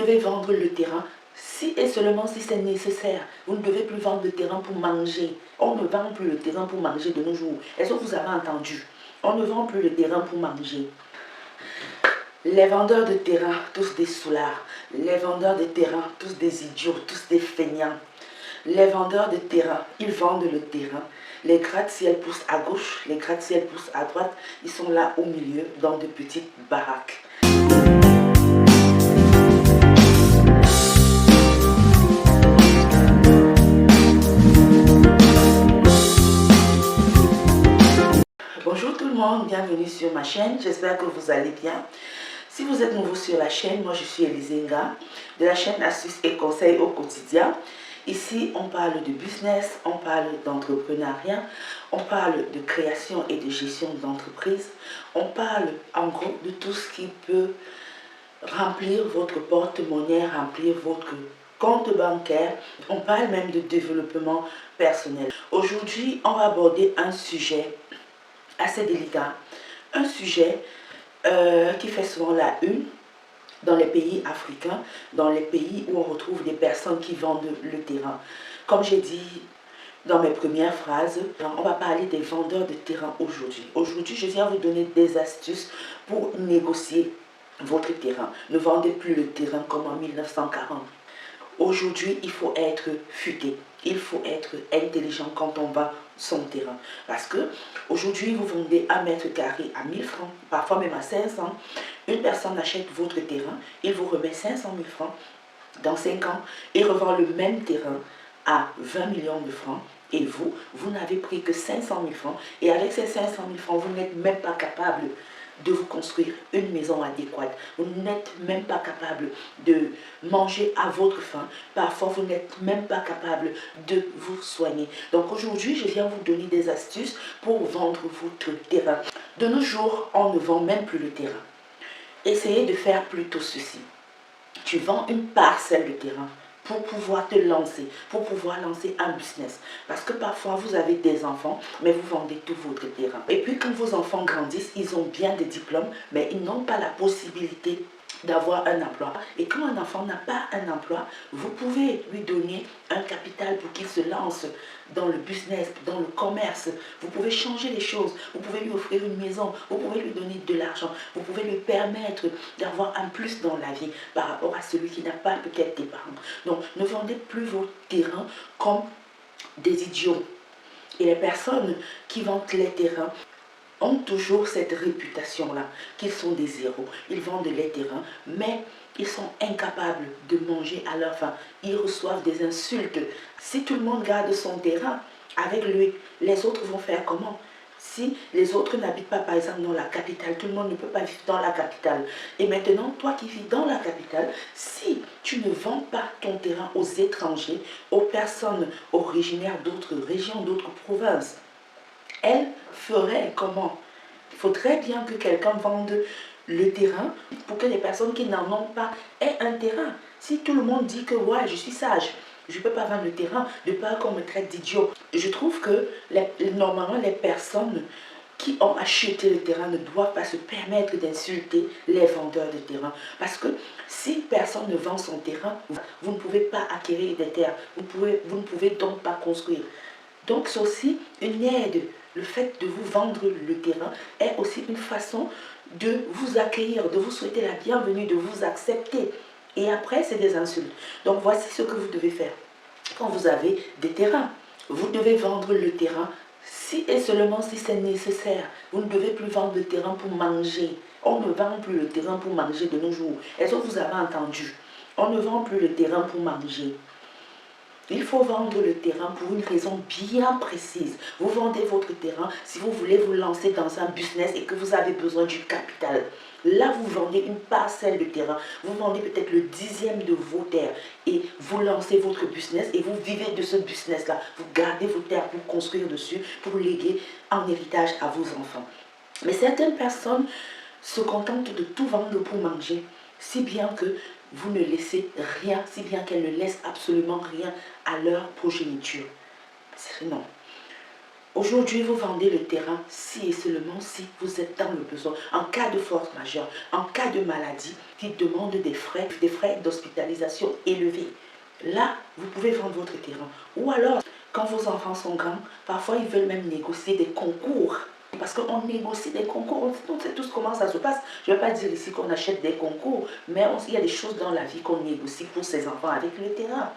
devez vendre le terrain si et seulement si c'est nécessaire. Vous ne devez plus vendre le terrain pour manger. On ne vend plus le terrain pour manger de nos jours. Est-ce que vous avez entendu? On ne vend plus le terrain pour manger. Les vendeurs de terrain, tous des soulards. Les vendeurs de terrain, tous des idiots, tous des feignants. Les vendeurs de terrain, ils vendent le terrain. Les gratte-ciel poussent à gauche, les gratte-ciel poussent à droite. Ils sont là au milieu, dans de petites baraques. Bonjour tout le monde, bienvenue sur ma chaîne. J'espère que vous allez bien. Si vous êtes nouveau sur la chaîne, moi je suis Elizenga de la chaîne Astuces et Conseils au quotidien. Ici, on parle de business, on parle d'entrepreneuriat, on parle de création et de gestion d'entreprise. On parle en gros de tout ce qui peut remplir votre porte-monnaie, remplir votre compte bancaire. On parle même de développement personnel. Aujourd'hui, on va aborder un sujet assez délicat, un sujet qui fait souvent la une dans les pays africains, dans les pays où on retrouve des personnes qui vendent le terrain. Comme j'ai dit dans mes premières phrases, on va parler des vendeurs de terrain aujourd'hui. Aujourd'hui, je viens vous donner des astuces pour négocier votre terrain. Ne vendez plus le terrain comme en 1940. Aujourd'hui, il faut être futé. Il faut être intelligent quand on vend son terrain. Parce que aujourd'hui, vous vendez un mètre carré à 1000 francs, parfois même à 500. Une personne achète votre terrain, il vous remet 500 000 francs. Dans 5 ans, il revend le même terrain à 20 millions de francs. Et vous n'avez pris que 500 000 francs. Et avec ces 500 000 francs, vous n'êtes même pas capable de vous construire une maison adéquate. Vous n'êtes même pas capable de manger à votre faim. Parfois, vous n'êtes même pas capable de vous soigner. Donc aujourd'hui, je viens vous donner des astuces pour vendre votre terrain. De nos jours, on ne vend même plus le terrain. Essayez de faire plutôt ceci. Tu vends une parcelle de terrain pour pouvoir te lancer, pour pouvoir lancer un business. Parce que parfois, vous avez des enfants, mais vous vendez tout votre terrain. Et puis, quand vos enfants grandissent, ils ont bien des diplômes, mais ils n'ont pas la possibilité d'avoir un emploi. Et quand un enfant n'a pas un emploi, vous pouvez lui donner un capital pour qu'il se lance dans le business, dans le commerce. Vous pouvez changer les choses. Vous pouvez lui offrir une maison. Vous pouvez lui donner de l'argent. Vous pouvez lui permettre d'avoir un plus dans la vie par rapport à celui qui n'a pas peut-être des parents. Donc, ne vendez plus vos terrains comme des idiots. Et les personnes qui vendent les terrains ont toujours cette réputation-là, qu'ils sont des héros. Ils vendent les terrains, mais ils sont incapables de manger à leur faim. Ils reçoivent des insultes. Si tout le monde garde son terrain avec lui, les autres vont faire comment? Si les autres n'habitent pas, par exemple, dans la capitale, tout le monde ne peut pas vivre dans la capitale. Et maintenant, toi qui vis dans la capitale, si tu ne vends pas ton terrain aux étrangers, aux personnes originaires d'autres régions, d'autres provinces, elles feraient comment? Il faudrait bien que quelqu'un vende le terrain pour que les personnes qui n'en ont pas aient un terrain. Si tout le monde dit que ouais, je suis sage, je ne peux pas vendre le terrain, de peur qu'on me traite d'idiot. Je trouve que normalement les personnes qui ont acheté le terrain ne doivent pas se permettre d'insulter les vendeurs de terrain. Parce que si personne ne vend son terrain, vous ne pouvez pas acquérir des terres. Vous ne pouvez donc pas construire. Donc c'est aussi une aide. Le fait de vous vendre le terrain est aussi une façon de vous accueillir, de vous souhaiter la bienvenue, de vous accepter. Et après, c'est des insultes. Donc voici ce que vous devez faire. Quand vous avez des terrains, vous devez vendre le terrain si et seulement si c'est nécessaire. Vous ne devez plus vendre le terrain pour manger. On ne vend plus le terrain pour manger de nos jours. Est-ce que vous avez entendu? On ne vend plus le terrain pour manger. Il faut vendre le terrain pour une raison bien précise. Vous vendez votre terrain si vous voulez vous lancer dans un business et que vous avez besoin du capital. Là, vous vendez une parcelle de terrain. Vous vendez peut-être le 10e de vos terres et vous lancez votre business et vous vivez de ce business-là. Vous gardez vos terres pour construire dessus, pour léguer en héritage à vos enfants. Mais certaines personnes se contentent de tout vendre pour manger, si bien que vous ne laissez rien, si bien qu'elles ne laissent absolument rien à leur progéniture. Non. Aujourd'hui, vous vendez le terrain si et seulement si vous êtes dans le besoin, en cas de force majeure, en cas de maladie qui demande des frais d'hospitalisation élevés. Là, vous pouvez vendre votre terrain. Ou alors, quand vos enfants sont grands, parfois ils veulent même négocier des concours. Parce qu'on négocie des concours, on sait tous comment ça se passe. Je ne vais pas dire ici qu'on achète des concours, mais il y a des choses dans la vie qu'on négocie pour ses enfants avec le terrain.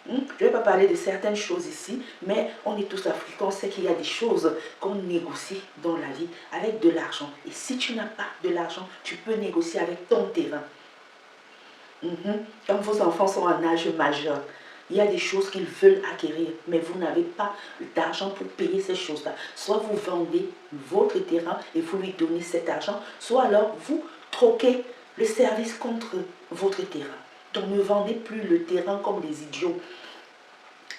Je ne vais pas parler de certaines choses ici, mais on est tous africains, on sait qu'il y a des choses qu'on négocie dans la vie avec de l'argent. Et si tu n'as pas de l'argent, tu peux négocier avec ton terrain. Quand vos enfants sont en âge majeur, il y a des choses qu'ils veulent acquérir, mais vous n'avez pas d'argent pour payer ces choses-là. Soit vous vendez votre terrain et vous lui donnez cet argent, soit alors vous troquez le service contre votre terrain. Donc ne vendez plus le terrain comme des idiots.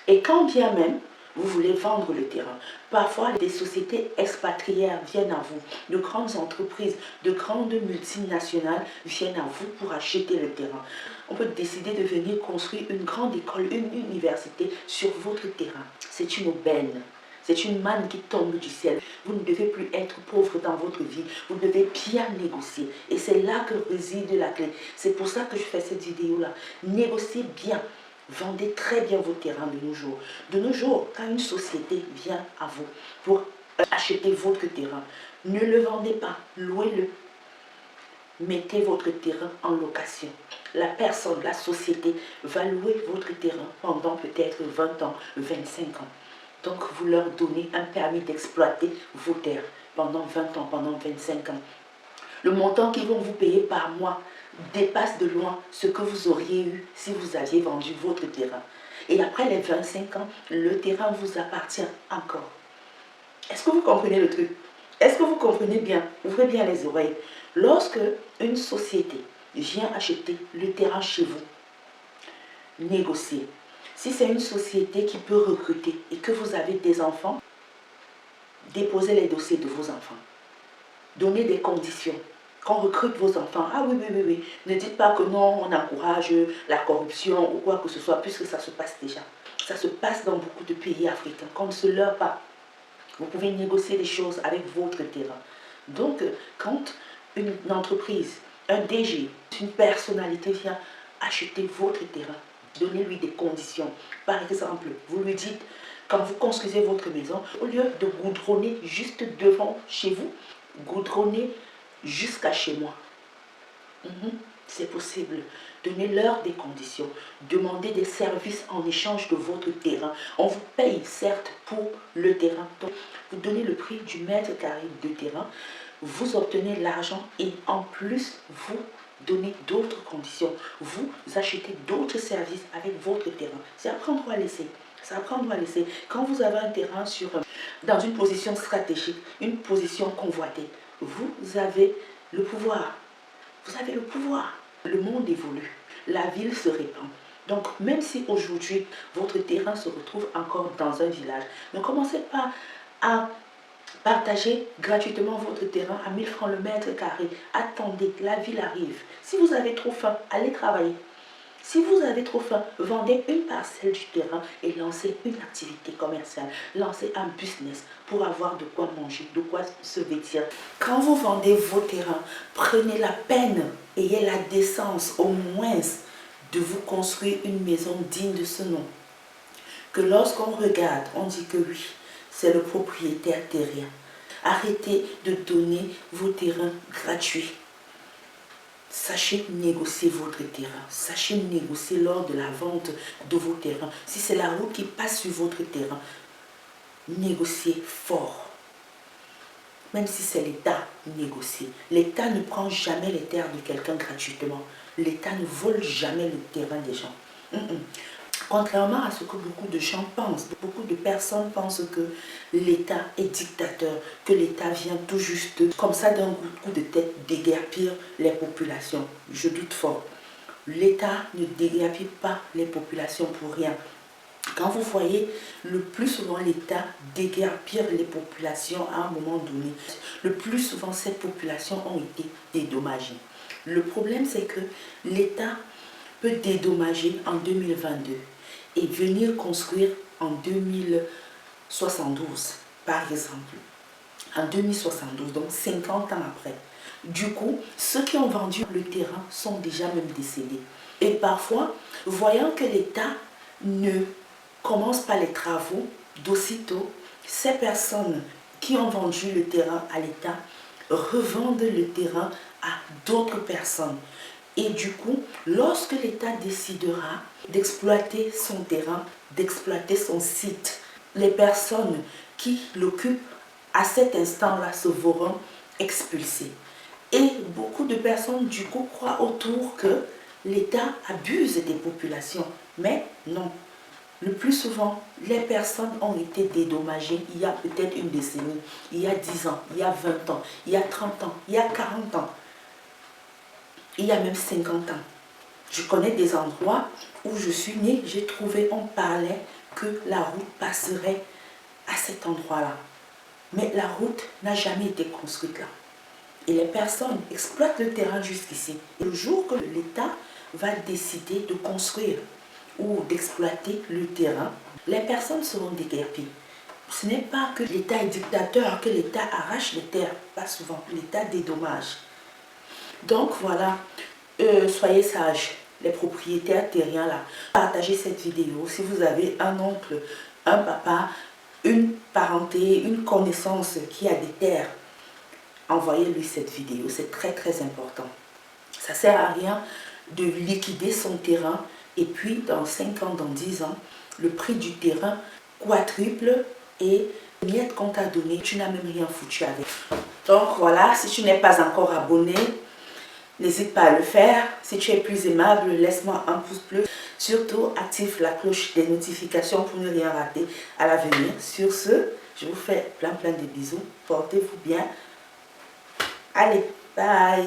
Et quand bien même vous voulez vendre le terrain, parfois des sociétés expatriaires viennent à vous, de grandes entreprises, de grandes multinationales viennent à vous pour acheter le terrain. On peut décider de venir construire une grande école, une université sur votre terrain. C'est une aubaine. C'est une manne qui tombe du ciel. Vous ne devez plus être pauvre dans votre vie. Vous devez bien négocier. Et c'est là que réside la clé. C'est pour ça que je fais cette vidéo-là. Négociez bien. Vendez très bien vos terrains de nos jours. De nos jours, quand une société vient à vous pour acheter votre terrain, ne le vendez pas. Louez-le. Mettez votre terrain en location. La personne, la société va louer votre terrain pendant peut-être 20 ans, 25 ans. Donc, vous leur donnez un permis d'exploiter vos terres pendant 20 ans, pendant 25 ans. Le montant qu'ils vont vous payer par mois dépasse de loin ce que vous auriez eu si vous aviez vendu votre terrain. Et après les 25 ans, le terrain vous appartient encore. Est-ce que vous comprenez le truc? Est-ce que vous comprenez bien? Ouvrez bien les oreilles. Lorsque une société vient acheter le terrain chez vous, négociez. Si c'est une société qui peut recruter et que vous avez des enfants, déposez les dossiers de vos enfants. Donnez des conditions. Qu'on recrute vos enfants. Ah oui, oui, oui, oui. Ne dites pas que non, on encourage la corruption ou quoi que ce soit, puisque ça se passe déjà. Ça se passe dans beaucoup de pays africains. Qu'on ne se leurre pas. Vous pouvez négocier des choses avec votre terrain. Donc, quand une entreprise, un DG, une personnalité vient acheter votre terrain, donnez-lui des conditions. Par exemple, vous lui dites, quand vous construisez votre maison, au lieu de goudronner juste devant chez vous, goudronnez jusqu'à chez moi. C'est possible. Donnez-leur des conditions. Demandez des services en échange de votre terrain. On vous paye certes pour le terrain. Donc, vous donnez le prix du mètre carré de terrain. Vous obtenez l'argent et en plus, vous donnez d'autres conditions. Vous achetez d'autres services avec votre terrain. C'est à prendre ou à laisser. C'est à prendre ou à laisser. Quand vous avez un terrain dans une position stratégique, une position convoitée, vous avez le pouvoir. Vous avez le pouvoir. Le monde évolue. La ville se répand. Donc, même si aujourd'hui, votre terrain se retrouve encore dans un village, ne commencez pas à partager gratuitement votre terrain à 1000 francs le mètre carré. Attendez, la ville arrive. Si vous avez trop faim, allez travailler. Si vous avez trop faim, vendez une parcelle du terrain et lancez une activité commerciale. Lancez un business pour avoir de quoi manger, de quoi se vêtir. Quand vous vendez vos terrains, prenez la peine, ayez la décence au moins de vous construire une maison digne de ce nom. Que lorsqu'on regarde, on dit que oui, c'est le propriétaire terrien. Arrêtez de donner vos terrains gratuits. Sachez négocier votre terrain. Sachez négocier lors de la vente de vos terrains. Si c'est la route qui passe sur votre terrain, négociez fort. Même si c'est l'État, négociez. L'État ne prend jamais les terres de quelqu'un gratuitement. L'État ne vole jamais le terrain des gens. Contrairement à ce que beaucoup de gens pensent, beaucoup de personnes pensent que l'État est dictateur, que l'État vient tout juste, comme ça d'un coup de tête, déguerpir les populations. Je doute fort. L'État ne déguerpit pas les populations pour rien. Quand vous voyez, le plus souvent l'État déguerpir les populations à un moment donné, le plus souvent ces populations ont été dédommagées. Le problème c'est que l'État peut dédommager en 2022 et venir construire en 2072. par exemple, en 2072, donc 50 ans après. Du coup, ceux qui ont vendu le terrain sont déjà même décédés. Et parfois, voyant que l'État ne commence pas les travaux, d'aussitôt, ces personnes qui ont vendu le terrain à l'État revendent le terrain à d'autres personnes. Et du coup, lorsque l'État décidera d'exploiter son terrain, d'exploiter son site, les personnes qui l'occupent à cet instant-là se verront expulsées. Et beaucoup de personnes du coup croient autour que l'État abuse des populations. Mais non. Le plus souvent, les personnes ont été dédommagées il y a peut-être une décennie, il y a 10 ans, il y a 20 ans, il y a 30 ans, il y a 40 ans, il y a même 50 ans. Je connais des endroits où je suis née, j'ai trouvé, on parlait que la route passerait à cet endroit-là. Mais la route n'a jamais été construite là. Et les personnes exploitent le terrain jusqu'ici. Et le jour que l'État va décider de construire ou d'exploiter le terrain, les personnes seront déguerpies. Ce n'est pas que l'État est dictateur, que l'État arrache les terres, pas souvent. L'État dédommage. Donc voilà, soyez sages, les propriétaires terriens là. Partagez cette vidéo si vous avez un oncle, un papa, une parenté, une connaissance qui a des terres. Envoyez-lui cette vidéo, c'est très très important. Ça ne sert à rien de liquider son terrain et puis dans 5 ans, dans 10 ans, le prix du terrain quadruple et les miettes qu'on t'a donné, tu n'as même rien foutu avec. Donc voilà, si tu n'es pas encore abonné, n'hésite pas à le faire. Si tu es plus aimable, laisse-moi un pouce bleu. Surtout, active la cloche des notifications pour ne rien rater à l'avenir. Sur ce, je vous fais plein de bisous. Portez-vous bien. Allez, bye!